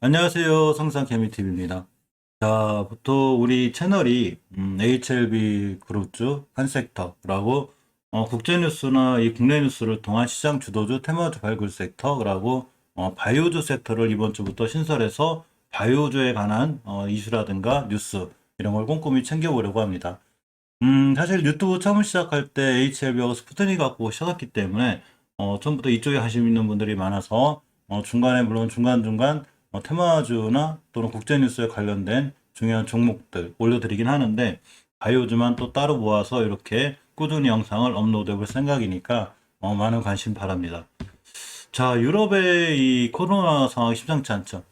안녕하세요. 성상개미TV입니다. 자, 부터 우리 채널이 HLB 그룹주 한 섹터라고 국제뉴스나 이 국내 뉴스를 통한 시장 주도주, 테마주 발굴 섹터라고 바이오주 섹터를 이번 주부터 신설해서 바이오주에 관한 이슈라든가 뉴스 이런 걸 꼼꼼히 챙겨보려고 합니다. 사실 유튜브 처음 시작할 때 HLB하고 스푸트닉 갖고 시작했기 때문에 처음부터 이쪽에 관심 있는 분들이 많아서 중간에 물론 중간중간 테마주나 또는 국제뉴스에 관련된 중요한 종목들 올려드리긴 하는데 바이오주만 또 따로 모아서 이렇게 꾸준히 영상을 업로드해 볼 생각이니까 많은 관심 바랍니다. 자, 유럽의 이 코로나 상황이 심상치 않죠.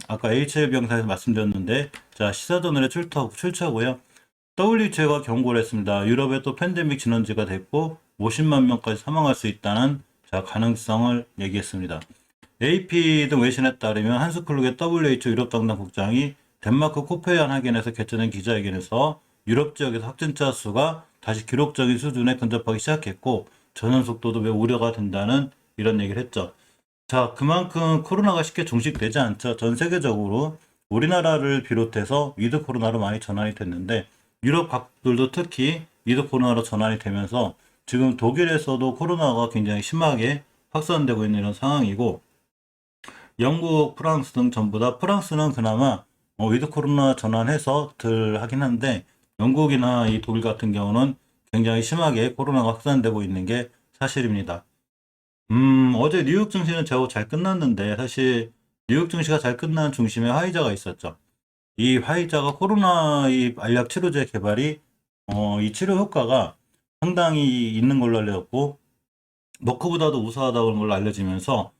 아까 HLB 영상에서 말씀드렸는데 자, 시사저널에 출처고요. WHO가 경고를 했습니다. 유럽에 또 팬데믹 진원지가 됐고 50만 명까지 사망할 수 있다는 자, 가능성을 얘기했습니다. AP 등 외신에 따르면 한스클룩의 WHO 유럽 담당 국장이 덴마크 코페한하겐에서 개최된 기자회견에서 유럽 지역에서 확진자 수가 다시 기록적인 수준에 근접하기 시작했고 전환 속도도 매우 우려가 된다는 이런 얘기를 했죠. 자, 그만큼 코로나가 쉽게 종식되지 않죠. 전 세계적으로 우리나라를 비롯해서 위드 코로나로 많이 전환이 됐는데 유럽 각국들도 특히 위드 코로나로 전환이 되면서 지금 독일에서도 코로나가 굉장히 심하게 확산되고 있는 이런 상황이고 영국, 프랑스 등 전부 다 프랑스는 그나마 위드 코로나 전환해서 덜 하긴 한데 영국이나 이 독일 같은 경우는 굉장히 심하게 코로나가 확산되고 있는 게 사실입니다. 어제 뉴욕 증시는 제법 잘 끝났는데 사실 뉴욕 증시가 잘 끝난 중심에 화이자가 있었죠. 이 화이자가 코로나 이 알약 치료제 개발이 이 치료 효과가 상당히 있는 걸로 알려졌고 머크보다도 우수하다는 걸로 알려지면서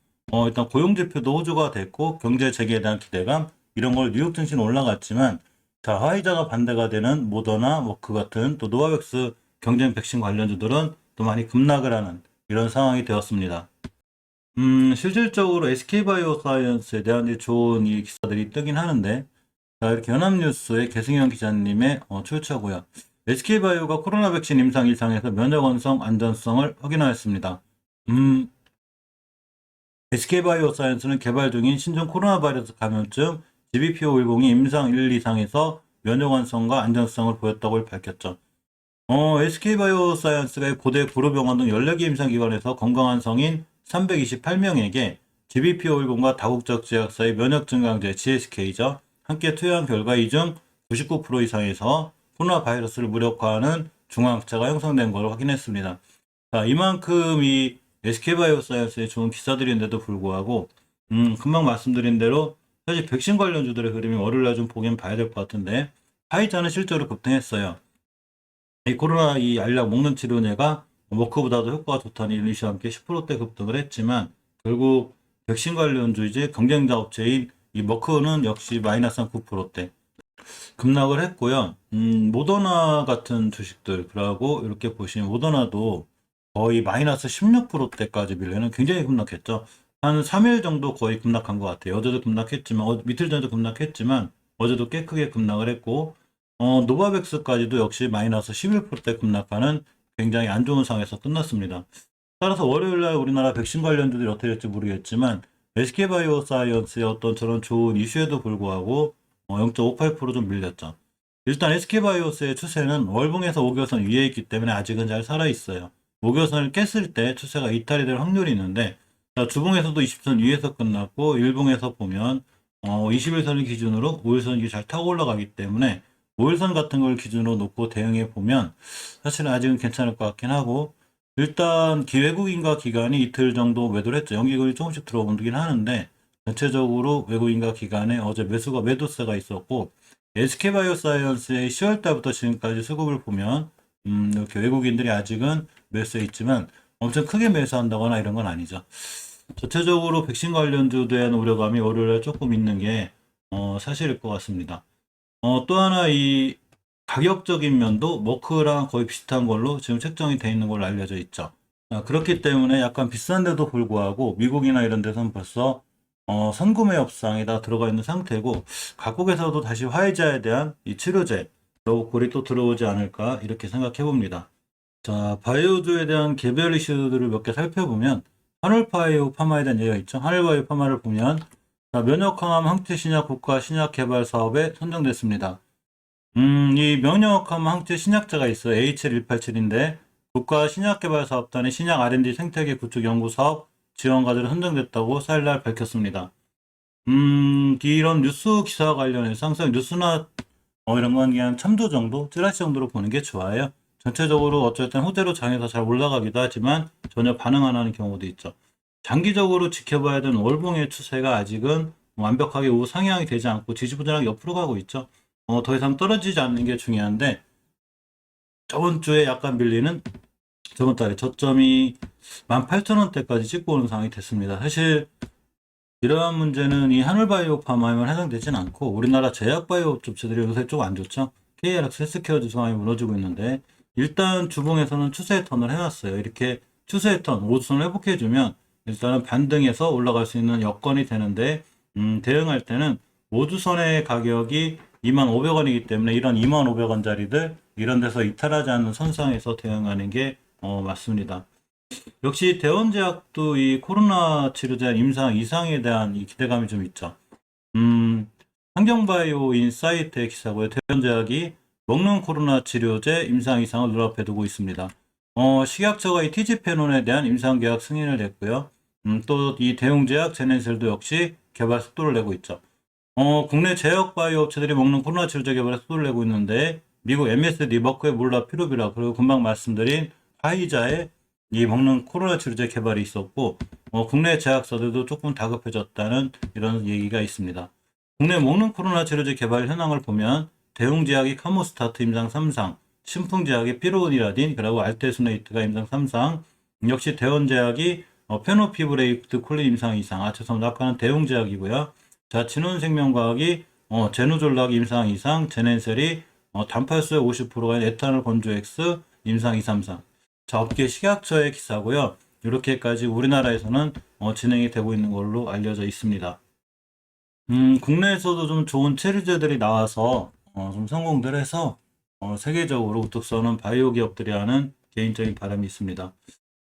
일단 고용 지표도 호조가 됐고 경제 재개에 대한 기대감 이런 걸 뉴욕 증시는 올라갔지만 자 화이자가 반대가 되는 모더나 머크 같은 또 노바백스 경쟁 백신 관련주들은 또 많이 급락을 하는 이런 상황이 되었습니다. 실질적으로 SK바이오사이언스에 대한 좋은 이 기사들이 뜨긴 하는데 자, 이렇게 연합뉴스의 계승현 기자님의 출처고요. SK바이오가 코로나 백신 임상 1상에서 면역 원성 안전성을 확인하였습니다. SK바이오사이언스는 개발 중인 신종 코로나 바이러스 감염증 GBP510이 임상 1, 2상에서 면역 완성과 안전성을 보였다고 밝혔죠. SK바이오사이언스가 고대 구로병원 등 14개 임상기관에서 건강한 성인 328명에게 GBP510과 다국적 제약사의 면역증강제 GSK죠. 함께 투여한 결과 이 중 99% 이상에서 코로나 바이러스를 무력화하는 중화학자가 형성된 것을 확인했습니다. 자, 이만큼 이 SK바이오사이언스의 좋은 기사들인데도 불구하고 금방 말씀드린 대로 사실 백신 관련주들의 흐름이 월요일날 좀 보긴 봐야 될 것 같은데 화이자는 실제로 급등했어요. 이 코로나 이 알약 먹는 치료제가 머크보다도 효과가 좋다는 이슈와 함께 10%대 급등을 했지만 결국 백신 관련주이제 경쟁자 업체인 이 머크는 역시 마이너스 한 9%대 급락을 했고요. 모더나 같은 주식들 그러고 이렇게 보시면 모더나도 거의 마이너스 16%대까지 밀려는 굉장히 급락했죠. 한 3일 정도 거의 급락한 것 같아요. 어제도 급락했지만 이틀 전에도 급락했지만 어제도 꽤 크게 급락을 했고 노바백스까지도 역시 마이너스 11%대 급락하는 굉장히 안 좋은 상황에서 끝났습니다. 따라서 월요일날 우리나라 백신 관련주들이 어떻게 될지 모르겠지만 SK바이오사이언스의 어떤 저런 좋은 이슈에도 불구하고 0.58%좀 밀렸죠. 일단 SK바이오스의 추세는 월봉에서 5개선 위에 있기 때문에 아직은 잘 살아있어요. 5개선을 깼을 때 추세가 이탈이 될 확률이 있는데 자, 주봉에서도 20선 위에서 끝났고 일봉에서 보면 21선을 기준으로 5일선이 잘 타고 올라가기 때문에 5일선 같은 걸 기준으로 놓고 대응해 보면 사실은 아직은 괜찮을 것 같긴 하고 일단 외국인과 기관이 이틀 정도 매도를 했죠. 연기금이 조금씩 들어오긴 하는데 전체적으로 외국인과 기관에 어제 매도세가 있었고 SK바이오사이언스의 10월 달부터 지금까지 수급을 보면 이렇게 외국인들이 아직은 매수해 있지만 엄청 크게 매수한다거나 이런 건 아니죠. 전체적으로 백신 관련주에 대한 우려감이 월요일에 조금 있는 게 사실일 것 같습니다. 또 하나 이 가격적인 면도 머크랑 거의 비슷한 걸로 지금 책정이 되어 있는 걸로 알려져 있죠. 그렇기 때문에 약간 비싼데도 불구하고 미국이나 이런 데서는 벌써 선구매 협상에 다 들어가 있는 상태고 각국에서도 다시 화이자에 대한 이 치료제 골이 또 들어오지 않을까 이렇게 생각해 봅니다. 자, 바이오주에 대한 개별 이슈들을 몇 개 살펴보면 한올바이오 파마에 대한 얘기가 있죠. 한올바이오 파마를 보면 자, 면역항암 항체 신약 국가 신약 개발 사업에 선정됐습니다. 이 면역항암 항체 신약제가 있어요. HL187인데 국가 신약개발사업단의 신약 R&D 생태계 구축 연구 사업 지원 과제로 선정됐다고 4일날 밝혔습니다. 이런 뉴스 기사와 관련해서 항상 뉴스나 이런 건 그냥 첨도 정도, 찌라시 정도로 보는 게 좋아요. 전체적으로 어쨌든 호재로 장에서 잘 올라가기도 하지만 전혀 반응 안 하는 경우도 있죠. 장기적으로 지켜봐야 되는 월봉의 추세가 아직은 완벽하게 우상향이 되지 않고 지지부진하게 옆으로 가고 있죠. 더 이상 떨어지지 않는 게 중요한데 저번 주에 약간 밀리는 저번 달에 저점이 18,000원대까지 찍고 오는 상황이 됐습니다. 사실 이러한 문제는 이 하늘바이오 파마에만 해당되진 않고 우리나라 제약바이오 업체들이 요새 좀 안 좋죠. KRX 헬스케어 지수가 많이 무너지고 있는데 일단 주봉에서는 추세 턴을 해놨어요. 이렇게 추세 턴, 5주선을 회복해주면 일단은 반등해서 올라갈 수 있는 여건이 되는데 대응할 때는 5주선의 가격이 25,500원이기 때문에 이런 25,500원짜리들 이런 데서 이탈하지 않는 선상에서 대응하는 게 맞습니다. 역시 대원제약도 이 코로나 치료제 임상 이상에 대한 이 기대감이 좀 있죠. 환경바이오 인사이트의 기사고요. 대원제약이 먹는 코로나 치료제 임상 이상을 눈앞에 두고 있습니다. 식약처가 이 티지페논에 대한 임상 계약 승인을 냈고요. 또 이 대웅제약 제네셀도 역시 개발 속도를 내고 있죠. 국내 제약바이오 업체들이 먹는 코로나 치료제 개발에 속도를 내고 있는데 미국 MSD, 머크의 몰라피루비라 그리고 금방 말씀드린 화이자의 이 먹는 코로나 치료제 개발이 있었고 국내 제약사들도 조금 다급해졌다는 이런 얘기가 있습니다. 국내 먹는 코로나 치료제 개발 현황을 보면 대웅제약이 카모스타트 임상 3상, 신풍제약이 피로니라딘, 그리고 알테스네이트가 임상 3상, 역시 대원제약이 페노피브레이트 콜린 임상 2상, 죄송합니다. 아까는 대웅제약이고요. 자, 진원생명과학이 제누졸락 임상 2상, 제넨셀이 단팔수의 50%가 에탄올 건조 X 임상 2, 3상. 자, 업계 식약처의 기사고요. 이렇게까지 우리나라에서는 진행이 되고 있는 걸로 알려져 있습니다. 국내에서도 좀 좋은 치료제들이 나와서 좀 성공들 해서 세계적으로 우뚝 서는 바이오 기업들이 하는 개인적인 바람이 있습니다.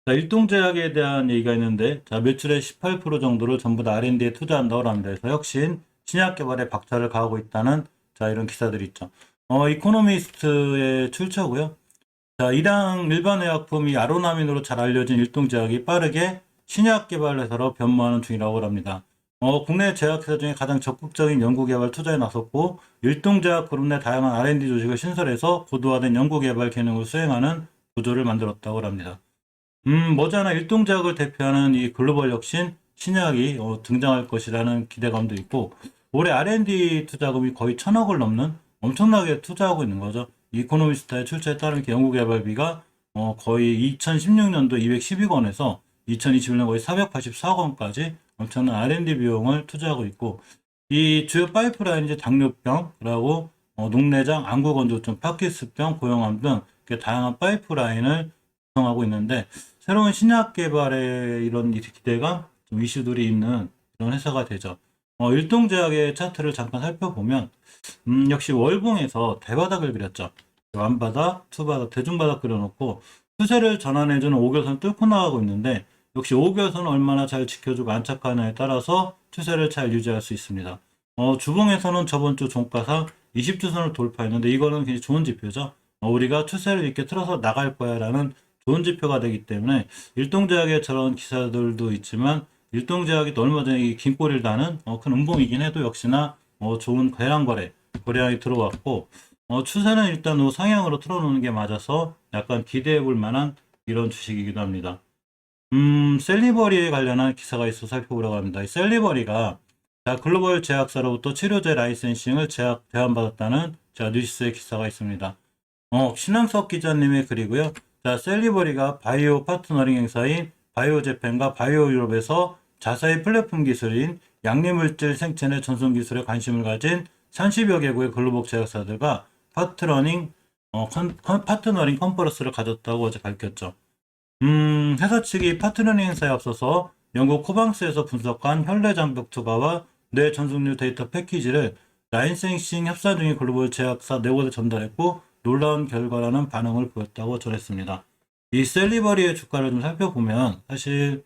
자, 일동제약에 대한 얘기가 있는데, 자, 매출의 18% 정도를 전부 다 R&D에 투자한다고 합니다. 그래서 혁신, 신약 개발에 박차를 가하고 있다는, 자, 이런 기사들이 있죠. 이코노미스트의 출처고요. 자, 이당 일반 의약품이 아로나민으로 잘 알려진 일동제약이 빠르게 신약 개발 회사로 변모하는 중이라고 합니다. 국내 제약회사 중에 가장 적극적인 연구개발 투자에 나섰고 일동제약 그룹 내 다양한 R&D 조직을 신설해서 고도화된 연구개발 기능을 수행하는 구조를 만들었다고 합니다. 머지않아 일동제약을 대표하는 이 글로벌 혁신 신약이 등장할 것이라는 기대감도 있고 올해 R&D 투자금이 거의 1,000억을 넘는 엄청나게 투자하고 있는 거죠. 이코노미스타의 출처에 따르면 이렇게 연구개발비가 거의 2016년도 212억 원에서 2021년 거의 484억 원까지 엄청난 R&D 비용을 투자하고 있고 이 주요 파이프라인 이제 당뇨병이라고 녹내장, 안구건조증, 파킨슨병, 고형암 등 이렇게 다양한 파이프라인을 구성하고 있는데 새로운 신약 개발에 이런 기대감, 좀 이슈들이 있는 이런 회사가 되죠. 일동제약의 차트를 잠깐 살펴보면 역시 월봉에서 대바닥을 그렸죠. 완바닥, 투바닥, 대중바닥 그려놓고 추세를 전환해주는 5개선 뚫고 나가고 있는데 역시 5개선을 얼마나 잘 지켜주고 안착하느냐에 따라서 추세를 잘 유지할 수 있습니다. 주봉에서는 저번 주 종가상 20주선을 돌파했는데 이거는 굉장히 좋은 지표죠. 우리가 추세를 이렇게 틀어서 나갈 거야 라는 좋은 지표가 되기 때문에 일동제약의 저런 기사들도 있지만 일동제약이 또 얼마 전에 이 긴 꼬리를 다는 큰 음봉이긴 해도 역시나 좋은 거래량이 들어왔고 추세는 일단 상향으로 틀어놓는 게 맞아서 약간 기대해 볼 만한 이런 주식이기도 합니다. 셀리버리에 관련한 기사가 있어 살펴보려고 합니다. 이 셀리버리가 글로벌 제약사로부터 치료제 라이센싱을 제안받았다는 뉴스의 기사가 있습니다. 신한석 기자님의 글이고요. 자, 셀리버리가 바이오 파트너링 행사인 바이오재팬과 바이오유럽에서 자사의 플랫폼 기술인 양리물질 생체내 전송 기술에 관심을 가진 30여 개국의 글로벌 제약사들과 파트너링 컨퍼런스를 가졌다고 어제 밝혔죠. 회사 측이 파트너링 행사에 앞서서 영국 코방스에서 분석한 혈내 장벽 투과와 뇌 전송류 데이터 패키지를 라이센싱 협상 중인 글로벌 제약사 4곳에 전달했고 놀라운 결과라는 반응을 보였다고 전했습니다. 이 셀리버리의 주가를 좀 살펴보면 사실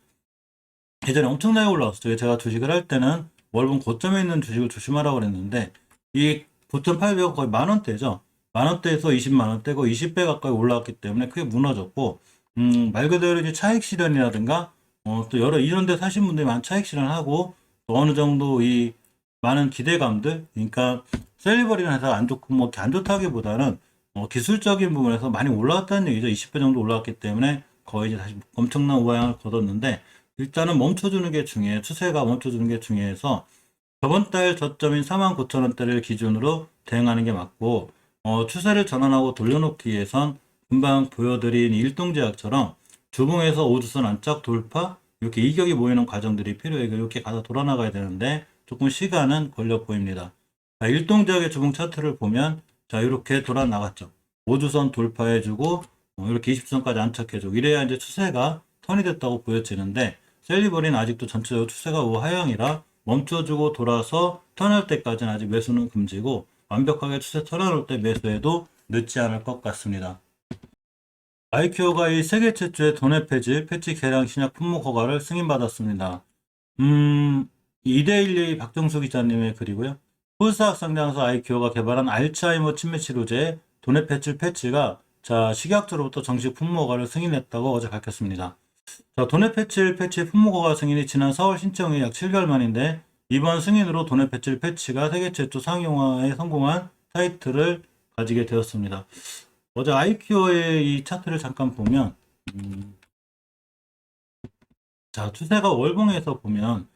예전에 엄청나게 올라왔었죠. 제가 주식을 할 때는 월봉 고점에 있는 주식을 조심하라고 그랬는데 이 9,800원 거의 만 원대죠. 만 원대에서 20만 원대고 20배 가까이 올라왔기 때문에 크게 무너졌고 말 그대로 이제 차익 실현이라든가 또 여러 이런 데 사신 분들이 많은 차익 실현하고 또 어느 정도 이 많은 기대감들 그러니까 셀리버리는 회사가 안 좋고 뭐 안 좋다기보다는 기술적인 부분에서 많이 올라왔다는 얘기죠. 20배 정도 올라왔기 때문에 거의 이제 다시 엄청난 우하향을 거뒀는데 일단은 멈춰주는 게 중요해요. 추세가 멈춰주는 게 중요해서 저번 달 저점인 49,000원대를 기준으로 대응하는 게 맞고 추세를 전환하고 돌려놓기 위해선 금방 보여드린 일동제약처럼 주봉에서 5주선 안착 돌파 이렇게 이격이 모이는 과정들이 필요해요. 이렇게 가서 돌아나가야 되는데 조금 시간은 걸려 보입니다. 자, 일동제약의 주봉 차트를 보면 자 이렇게 돌아 나갔죠. 5주선 돌파해주고 이렇게 20주선까지 안착해주고 이래야 이제 추세가 턴이 됐다고 보여지는데 셀리버리는 아직도 전체적으로 추세가 우하향이라 멈춰주고 돌아서 턴할 때까지는 아직 매수는 금지고 완벽하게 추세 턴할 때 매수해도 늦지 않을 것 같습니다. 아이큐어가 이 세계 최초의 도내 패치 개량 신약 품목 허가를 승인받았습니다. 2대1리 박정수 기자님의 글이고요. 폴스학 상장사 아이큐어가 개발한 알츠하이머 치매 치료제 도네패칠 패치가 자 식약처로부터 정식 품목허가를 승인했다고 어제 밝혔습니다. 자, 도네패칠 패치 품목허가 승인이 지난 4월 신청 후에 약 7개월 만인데 이번 승인으로 도네패칠 패치가 세계 최초 상용화에 성공한 타이틀을 가지게 되었습니다. 어제 아이큐어의 이 차트를 잠깐 보면 자 추세가 월봉에서 보면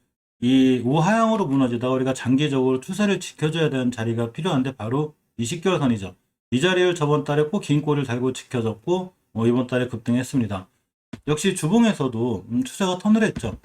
이 우하향으로 무너지다가 우리가 장기적으로 추세를 지켜줘야 되는 자리가 필요한데 바로 20개월 선이죠. 이 자리를 저번 달에 꼭 긴 꼬리를 달고 지켜줬고 이번 달에 급등했습니다. 역시 주봉에서도 추세가 턴을 했죠.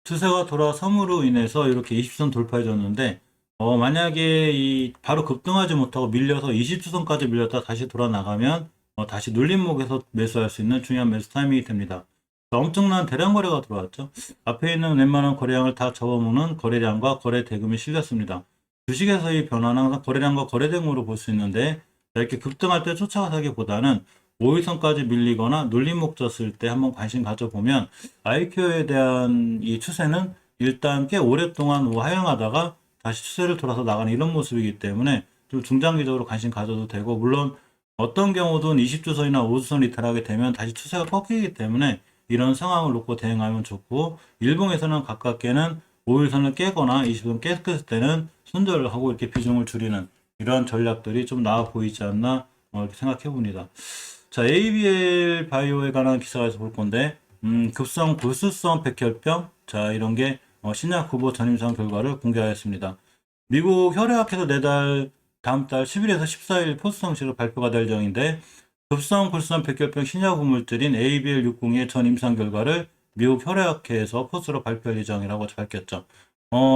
추세가 돌아섬으로 인해서 이렇게 20선 돌파해줬는데 만약에 이 바로 급등하지 못하고 밀려서 20주선까지 밀렸다 다시 돌아나가면 다시 눌림목에서 매수할 수 있는 중요한 매수 타이밍이 됩니다. 엄청난 대량 거래가 들어왔죠. 앞에 있는 웬만한 거래량을 다 접어먹는 거래량과 거래 대금이 실렸습니다. 주식에서의 변화는 항상 거래량과 거래 대금으로 볼 수 있는데 이렇게 급등할 때 쫓아가기보다는 5일선까지 밀리거나 눌림목 졌을 때 한번 관심 가져보면 아이큐에 대한 이 추세는 일단 꽤 오랫동안 하향하다가 다시 추세를 돌아서 나가는 이런 모습이기 때문에 좀 중장기적으로 관심 가져도 되고 물론 어떤 경우든 20주선이나 5주선 이탈하게 되면 다시 추세가 꺾이기 때문에 이런 상황을 놓고 대응하면 좋고 일봉에서는 가깝게는 5일선을 깨거나 20선 깼을 때는 손절을 하고 이렇게 비중을 줄이는 이런 전략들이 좀 나아 보이지 않나 이렇게 생각해 봅니다. 자, ABL 바이오에 관한 기사에서 볼 건데 급성 골수성 백혈병 자 이런 게 신약 후보 전임상 결과를 공개하였습니다. 미국 혈액학회에서 다음 달 10일에서 14일 포스 형식으로 발표가 될 예정인데 급성 골수성 백혈병 신약 후물질인 ABL60의 전 임상 결과를 미국 혈액학회에서 포스로 발표할 예정이라고 밝혔죠.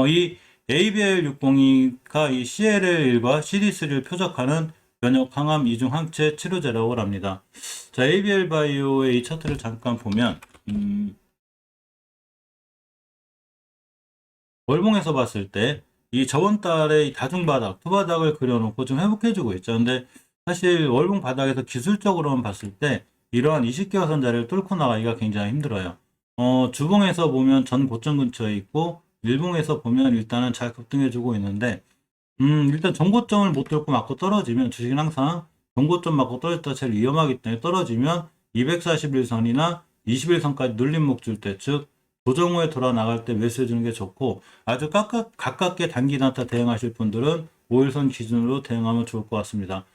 이 ABL60가 이 CLL1과 CD3를 표적하는 면역 항암 이중 항체 치료제라고 합니다. 자, ABL 바이오의 이 차트를 잠깐 보면 월봉에서 봤을 때 이 저번 달에 이 다중바닥, 투바닥을 그려놓고 좀 회복해주고 있죠. 근데 사실 월봉 바닥에서 기술적으로만 봤을 때 이러한 20개화선 자리를 뚫고 나가기가 굉장히 힘들어요. 주봉에서 보면 전 고점 근처에 있고 일봉에서 보면 일단은 잘 급등해주고 있는데 일단 전고점을 못 뚫고 맞고 떨어지면 주식은 항상 전고점 맞고 떨어졌다 제일 위험하기 때문에 떨어지면 241선이나 21선까지 눌림목 줄 때, 즉 조정 후에 돌아 나갈 때 매수해 주는 게 좋고 아주 가깝게 단기 단타 대응하실 분들은 5일선 기준으로 대응하면 좋을 것 같습니다.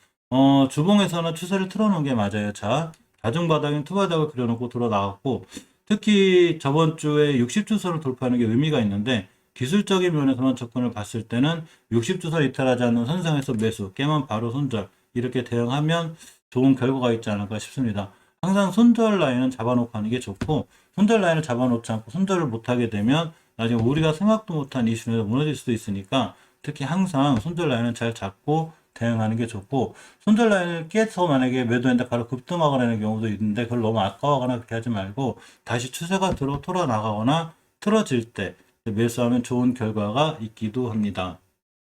주봉에서는 추세를 틀어놓은 게 맞아요. 자, 다중바닥인 투바닥을 그려놓고 돌아 나갔고 특히 저번 주에 60주선을 돌파하는 게 의미가 있는데 기술적인 면에서만 접근을 봤을 때는 60주선 이탈하지 않는 선상에서 매수, 깨면 바로 손절 이렇게 대응하면 좋은 결과가 있지 않을까 싶습니다. 항상 손절 라인은 잡아놓고 하는 게 좋고 손절 라인을 잡아놓지 않고 손절을 못하게 되면 나중에 우리가 생각도 못한 이슈에서 무너질 수도 있으니까 특히 항상 손절 라인은 잘 잡고 대응하는 게 좋고 손절 라인을 깨서 만약에 매도했는데 바로 급등하거나 하는 경우도 있는데 그걸 너무 아까워하거나 그렇게 하지 말고 다시 추세가 돌아 나가거나 틀어질 때 매수하면 좋은 결과가 있기도 합니다.